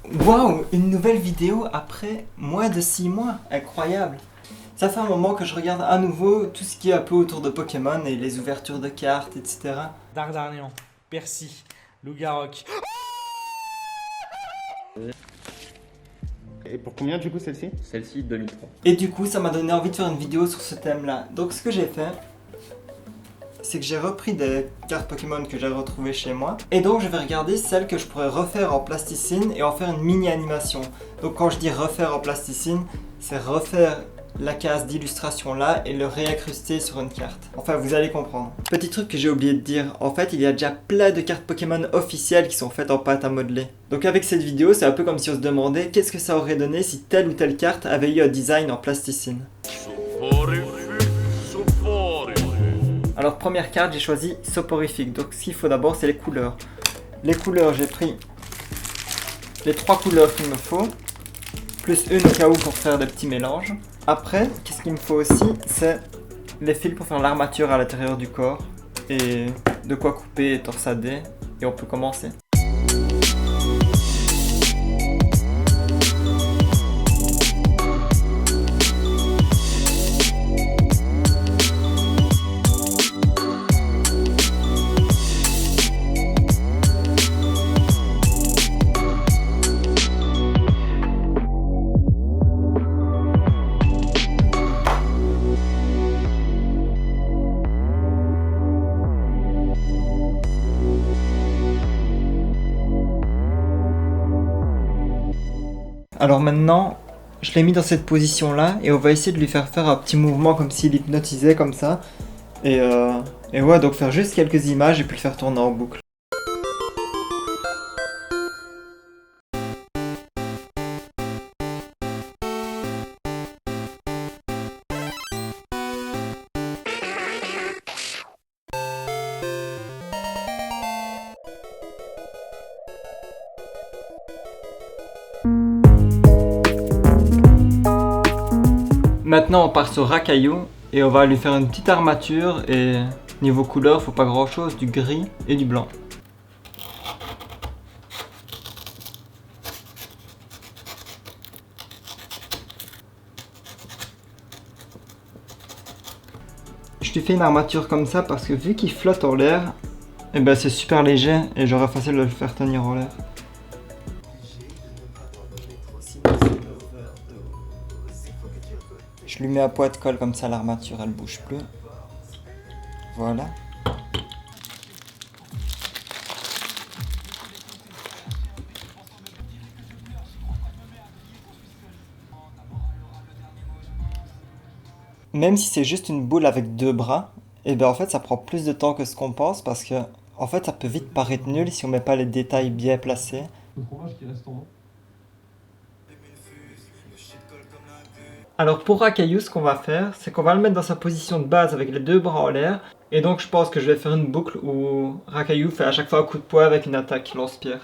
Waouh, une nouvelle vidéo après moins de 6 mois, incroyable. Ça fait un moment que je regarde à nouveau tout ce qui est un peu autour de Pokémon et les ouvertures de cartes, etc. Dardarnian, Percy, Lougarok. Et pour combien du coup celle-ci? Celle-ci 2003. Et du coup, ça m'a donné envie de faire une vidéo sur ce thème-là. Donc ce que j'ai fait, c'est que j'ai repris des cartes Pokémon que j'ai retrouvées chez moi. Et donc je vais regarder celles que je pourrais refaire en plasticine et en faire une mini-animation. Donc quand je dis refaire en plasticine, c'est refaire la case d'illustration là et le réincruster sur une carte. Enfin, vous allez comprendre. Petit truc que j'ai oublié de dire, en fait, il y a déjà plein de cartes Pokémon officielles qui sont faites en pâte à modeler. Donc avec cette vidéo, c'est un peu comme si on se demandait qu'est-ce que ça aurait donné si telle ou telle carte avait eu un design en plasticine. Alors première carte, j'ai choisi Soporifique. Donc ce qu'il faut d'abord, c'est les couleurs. Les couleurs, j'ai pris les 3 couleurs qu'il me faut, plus une au cas où pour faire des petits mélanges. Après, qu'est-ce qu'il me faut aussi, c'est les fils pour faire l'armature à l'intérieur du corps et de quoi couper et torsader. Et on peut commencer. Alors maintenant, je l'ai mis dans cette position là et on va essayer de lui faire un petit mouvement comme s'il hypnotisait comme ça. Et ouais, donc faire juste quelques images et puis le faire tourner en boucle. Maintenant on part sur Racaillou et on va lui faire une petite armature et niveau couleur faut pas grand chose, du gris et du blanc. Je lui fais une armature comme ça parce que vu qu'il flotte en l'air, et ben c'est super léger et j'aurais facile de le faire tenir en l'air. Je lui mets un poids de colle comme ça, l'armature elle bouge plus. Voilà. Même si c'est juste une boule avec 2 bras, et ben en fait ça prend plus de temps que ce qu'on pense parce que en fait ça peut vite paraître nul si on met pas les détails bien placés. Alors pour Racaillou, ce qu'on va faire, c'est qu'on va le mettre dans sa position de base avec les 2 bras en l'air. Et donc je pense que je vais faire une boucle où Racaillou fait à chaque fois un coup de poing avec une attaque lance-pierre.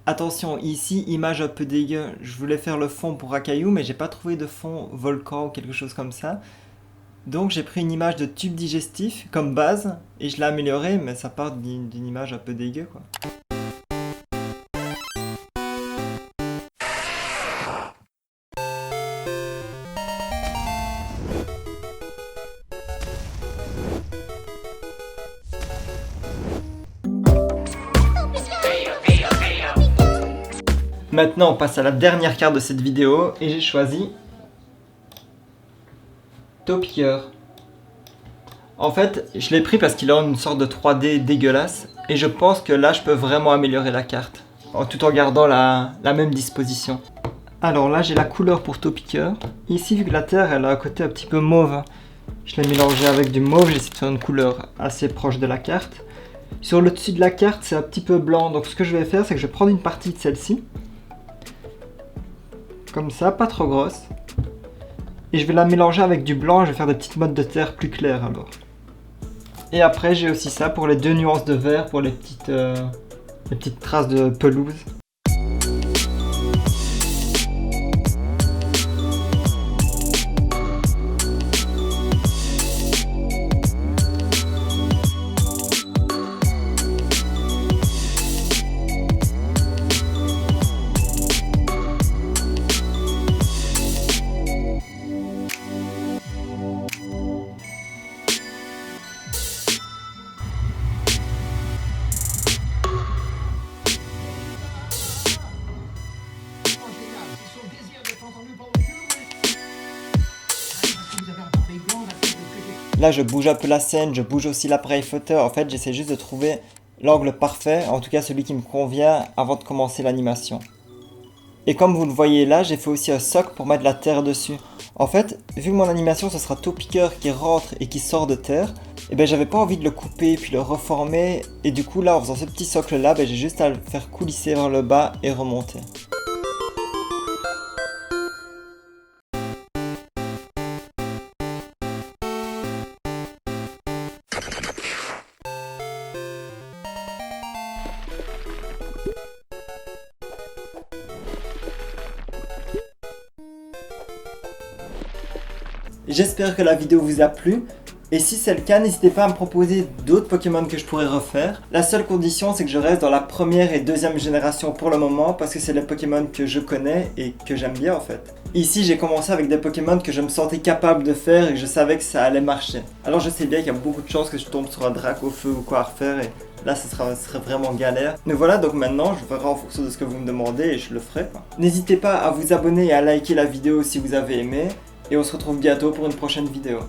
Attention, ici, image un peu dégueu. Je voulais faire le fond pour Racaillou, mais j'ai pas trouvé de fond volcan ou quelque chose comme ça. Donc j'ai pris une image de tube digestif comme base et je l'ai améliorée, mais ça part d'une image un peu dégueu quoi. Maintenant on passe à la dernière carte de cette vidéo et j'ai choisi Topiqueur. En fait, je l'ai pris parce qu'il a une sorte de 3D dégueulasse et je pense que là je peux vraiment améliorer la carte tout en gardant la même disposition. Alors là j'ai la couleur pour Topiqueur. Ici vu que la terre elle a un côté un petit peu mauve, je l'ai mélangé avec du mauve, j'ai essayé de faire une couleur assez proche de la carte. Sur le dessus de la carte c'est un petit peu blanc, donc ce que je vais faire c'est que je vais prendre une partie de celle-ci. Comme ça, pas trop grosse. Et je vais la mélanger avec du blanc, je vais faire des petites mottes de terre plus claires alors. Et après j'ai aussi ça pour les 2 nuances de vert, pour les petites traces de pelouse. Là je bouge un peu la scène, je bouge aussi l'appareil photo. En fait j'essaie juste de trouver l'angle parfait, en tout cas celui qui me convient avant de commencer l'animation. Et comme vous le voyez là, j'ai fait aussi un socle pour mettre de la terre dessus. En fait, vu que mon animation ce sera Topicker qui rentre et qui sort de terre, et ben j'avais pas envie de le couper puis le reformer, et du coup là en faisant ce petit socle là, ben j'ai juste à le faire coulisser vers le bas et remonter. J'espère que la vidéo vous a plu. Et si c'est le cas, n'hésitez pas à me proposer d'autres Pokémon que je pourrais refaire. La seule condition, c'est que je reste dans la première et deuxième génération pour le moment, parce que c'est les Pokémon que je connais et que j'aime bien en fait. Ici, j'ai commencé avec des Pokémon que je me sentais capable de faire et que je savais que ça allait marcher. Alors je sais bien qu'il y a beaucoup de chances que je tombe sur un Dracofeu ou quoi à refaire, et là ce serait vraiment galère. Mais voilà, donc maintenant je verrai en fonction de ce que vous me demandez et je le ferai quoi. N'hésitez pas à vous abonner et à liker la vidéo si vous avez aimé. Et on se retrouve bientôt pour une prochaine vidéo.